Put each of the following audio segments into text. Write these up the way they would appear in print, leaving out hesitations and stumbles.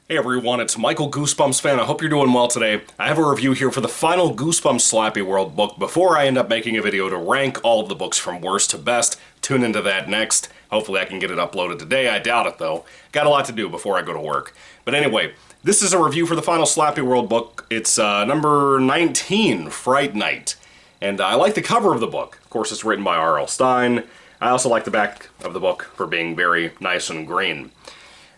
Hey everyone, it's Michael GoosebumpsFan. I hope you're doing well today. I have a review here for the final Goosebumps SlappyWorld book before I end up making a video to rank all of the books from worst to best. Tune into that next. Hopefully I can get it uploaded today. I doubt it though. Got a lot to do before I go to work. But anyway, this is a review for the final SlappyWorld book. It's number 19, Fright. And I like the cover of the book. Of course, it's written by R.L. Stine. I also like the back of the book for being very nice and green.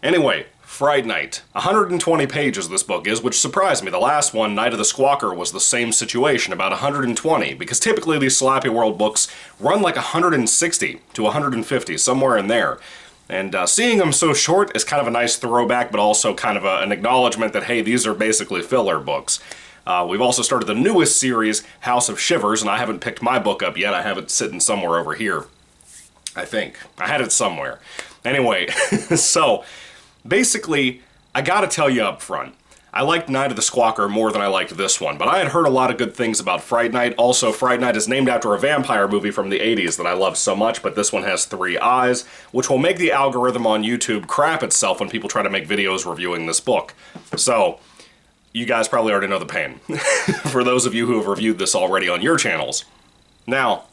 Anyway, Fright. 120 pages this book is, which surprised me. The last one, Night of the Squawker, was the same situation, about 120, because typically these SlappyWorld books run like 160 to 150, somewhere in there. And seeing them so short is kind of a nice throwback, but also kind of an acknowledgement that, hey, these are basically filler books. We've also started the newest series, House of Shivers, and I haven't picked my book up yet. I have it sitting somewhere over here, I think. I had it somewhere. Anyway, so basically, I gotta tell you up front, I liked Night of the Squawker more than I liked this one, but I had heard a lot of good things about Fright. Also, Fright is named after a vampire movie from the 80s that I love so much, but this one has 3 eyes, which will make the algorithm on YouTube crap itself when people try to make videos reviewing this book. So, you guys probably already know the pain, for those of you who have reviewed this already on your channels. Now,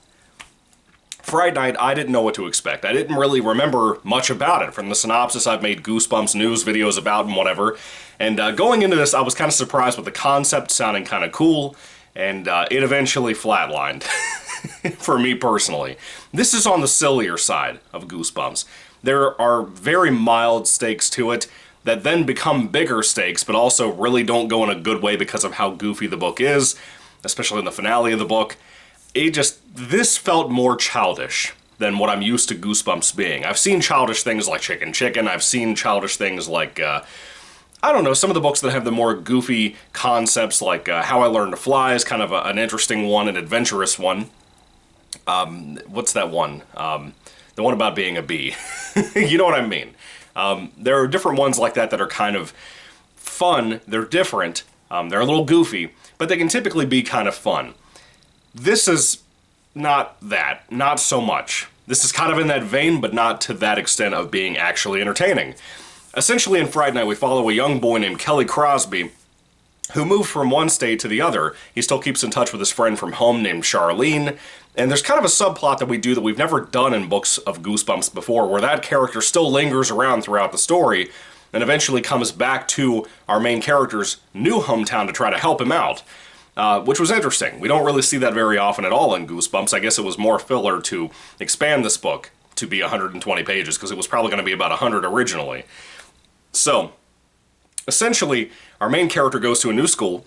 Fright, I didn't know what to expect. I didn't really remember much about it. From the synopsis, I've made Goosebumps news videos about and whatever. And going into this, I was kind of surprised with the concept sounding kind of cool, and it eventually flatlined, for me personally. This is on the sillier side of Goosebumps. There are very mild stakes to it that then become bigger stakes, but also really don't go in a good way because of how goofy the book is, especially in the finale of the book. This felt more childish than what I'm used to Goosebumps being. I've seen childish things like Chicken. I've seen childish things like, I don't know, some of the books that have the more goofy concepts, like How I Learned to Fly is kind of an interesting one, an adventurous one. What's that one? The one about being a bee. You know what I mean. There are different ones like that that are kind of fun. They're different. They're a little goofy, but they can typically be kind of fun. This is not that, not so much. This is kind of in that vein, but not to that extent of being actually entertaining. Essentially in Fright, we follow a young boy named Kelly Crosby, who moved from one state to the other. He still keeps in touch with his friend from home named Charlene, and there's kind of a subplot that we do that we've never done in books of Goosebumps before, where that character still lingers around throughout the story, and eventually comes back to our main character's new hometown to try to help him out. Which was interesting. We don't really see that very often at all in Goosebumps. I guess it was more filler to expand this book to be 120 pages, because it was probably going to be about 100 originally. So, essentially, our main character goes to a new school,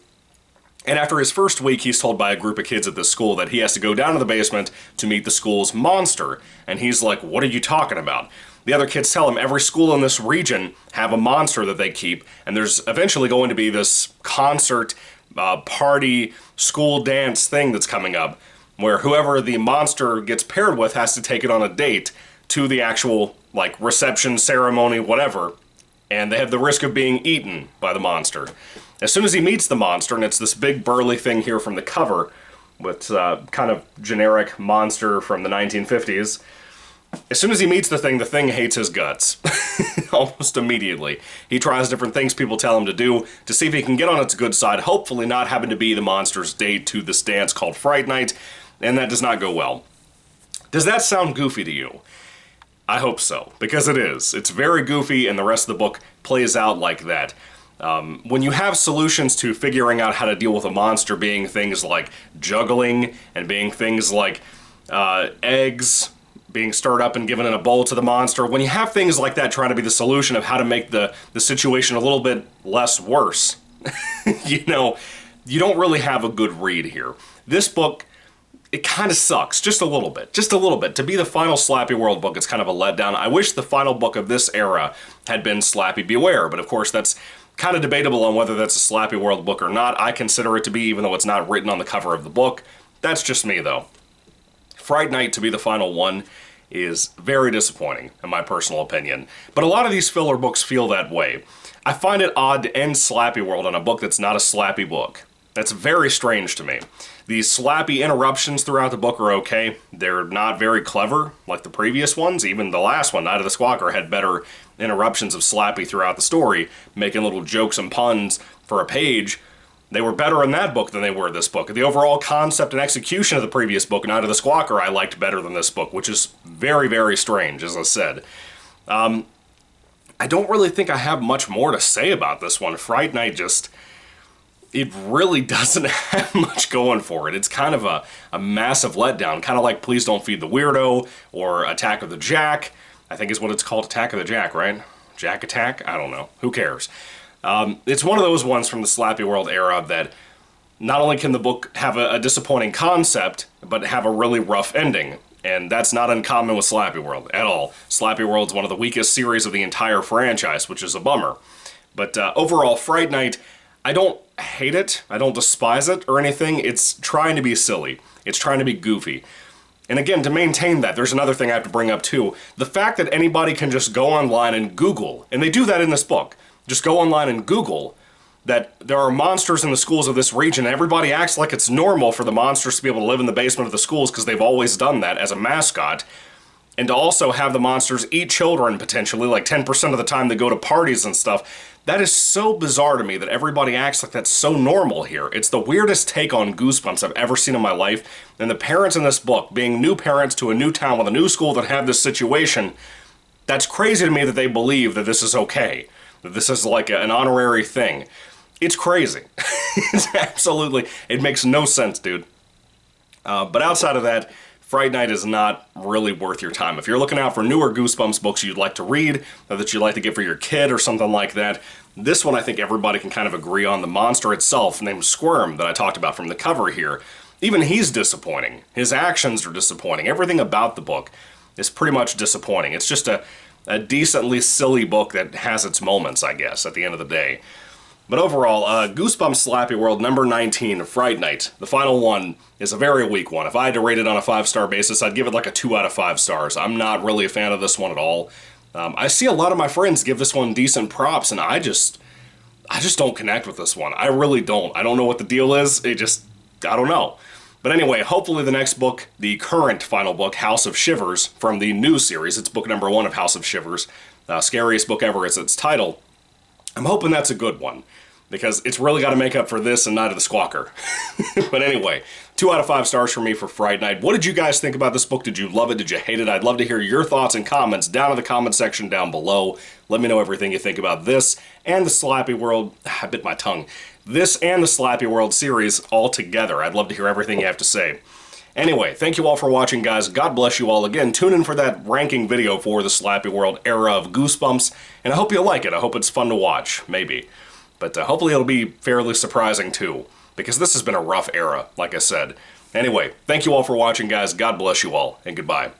and after his first week, he's told by a group of kids at this school that he has to go down to the basement to meet the school's monster. And he's like, what are you talking about? The other kids tell him every school in this region have a monster that they keep, and there's eventually going to be this concert party, school dance thing that's coming up, where whoever the monster gets paired with has to take it on a date to the actual, like, reception ceremony, whatever, and they have the risk of being eaten by the monster. As soon as he meets the monster, and it's this big burly thing here from the cover, with kind of generic monster from the 1950s, as soon as he meets the thing hates his guts. Almost immediately. He tries different things people tell him to do to see if he can get on its good side, hopefully not having to be the monster's date to this dance called Fright, and that does not go well. Does that sound goofy to you? I hope so, because it is. It's very goofy, and the rest of the book plays out like that. When you have solutions to figuring out how to deal with a monster being things like juggling, and being things like eggs being stirred up and given in a bowl to the monster, when you have things like that trying to be the solution of how to make the situation a little bit less worse, you know, you don't really have a good read here. This book, it kind of sucks, just a little bit. To be the final SlappyWorld book, it's kind of a letdown. I wish the final book of this era had been Slappy Beware, but of course that's kind of debatable on whether that's a SlappyWorld book or not. I consider it to be, even though it's not written on the cover of the book. That's just me, though. Fright to be the final one is very disappointing, in my personal opinion. But a lot of these filler books feel that way. I find it odd to end SlappyWorld on a book that's not a Slappy book. That's very strange to me. The slappy interruptions throughout the book are okay. They're not very clever like the previous ones. Even the last one, Night of the Squawker, had better interruptions of slappy throughout the story, making little jokes and puns for a page. They were better in that book than they were in this book. The overall concept and execution of the previous book, Night of the Squawker, I liked better than this book, which is very, very strange, as I said. I don't really think I have much more to say about this one. Fright Night just... it really doesn't have much going for it. It's kind of a massive letdown, kind of like Please Don't Feed the Weirdo, or Attack of the Jack, I think is what it's called, Attack of the Jack, right? Jack Attack? I don't know. Who cares? It's one of those ones from the SlappyWorld era that not only can the book have a disappointing concept, but have a really rough ending. And that's not uncommon with SlappyWorld at all. SlappyWorld's one of the weakest series of the entire franchise, which is a bummer. But overall, Fright Night, I don't hate it, I don't despise it or anything. It's trying to be silly. It's trying to be goofy. And again, to maintain that, there's another thing I have to bring up too. The fact that anybody can just go online and Google, and they do that in this book, just go online and Google that there are monsters in the schools of this region, and everybody acts like it's normal for the monsters to be able to live in the basement of the schools because they've always done that as a mascot, and to also have the monsters eat children potentially, like 10% of the time they go to parties and stuff. That is so bizarre to me that everybody acts like that's so normal here. It's the weirdest take on Goosebumps I've ever seen in my life, and the parents in this book, being new parents to a new town with a new school that have this situation, that's crazy to me that they believe that this is okay, that this is like an honorary thing. It's crazy. It's absolutely, it makes no sense, dude. But outside of that, Fright Night is not really worth your time. If you're looking out for newer Goosebumps books you'd like to read, or that you'd like to get for your kid or something like that, this one I think everybody can kind of agree on. The monster itself, named Squirm, that I talked about from the cover here, even he's disappointing. His actions are disappointing. Everything about the book is pretty much disappointing. It's just a decently silly book that has its moments, I guess, at the end of the day. But overall, Goosebumps SlappyWorld number 19, Fright Night, the final one, is a very weak one. If I had to rate it on a 5-star basis, I'd give it like a 2 out of 5 stars. I'm not really a fan of this one at all. I see a lot of my friends give this one decent props, and I just don't connect with this one. I really don't. I don't know what the deal is. I don't know. But anyway, hopefully the next book, the current final book, House of Shivers, from the new series, it's book number 1 of House of Shivers, scariest book ever is its title. I'm hoping that's a good one, because it's really got to make up for this and Night of the Squawker. But anyway, 2 out of 5 stars for me for Fright Night. What did you guys think about this book? Did you love it? Did you hate it? I'd love to hear your thoughts and comments down in the comment section down below. Let me know everything you think about this and the SlappyWorld, I bit my tongue, this and the SlappyWorld series all together. I'd love to hear everything you have to say. Anyway, thank you all for watching, guys. God bless you all. Again, tune in for that ranking video for the SlappyWorld era of Goosebumps, and I hope you like it. I hope it's fun to watch, maybe. But hopefully it'll be fairly surprising too, because this has been a rough era, like I said. Anyway, thank you all for watching, guys. God bless you all, and goodbye.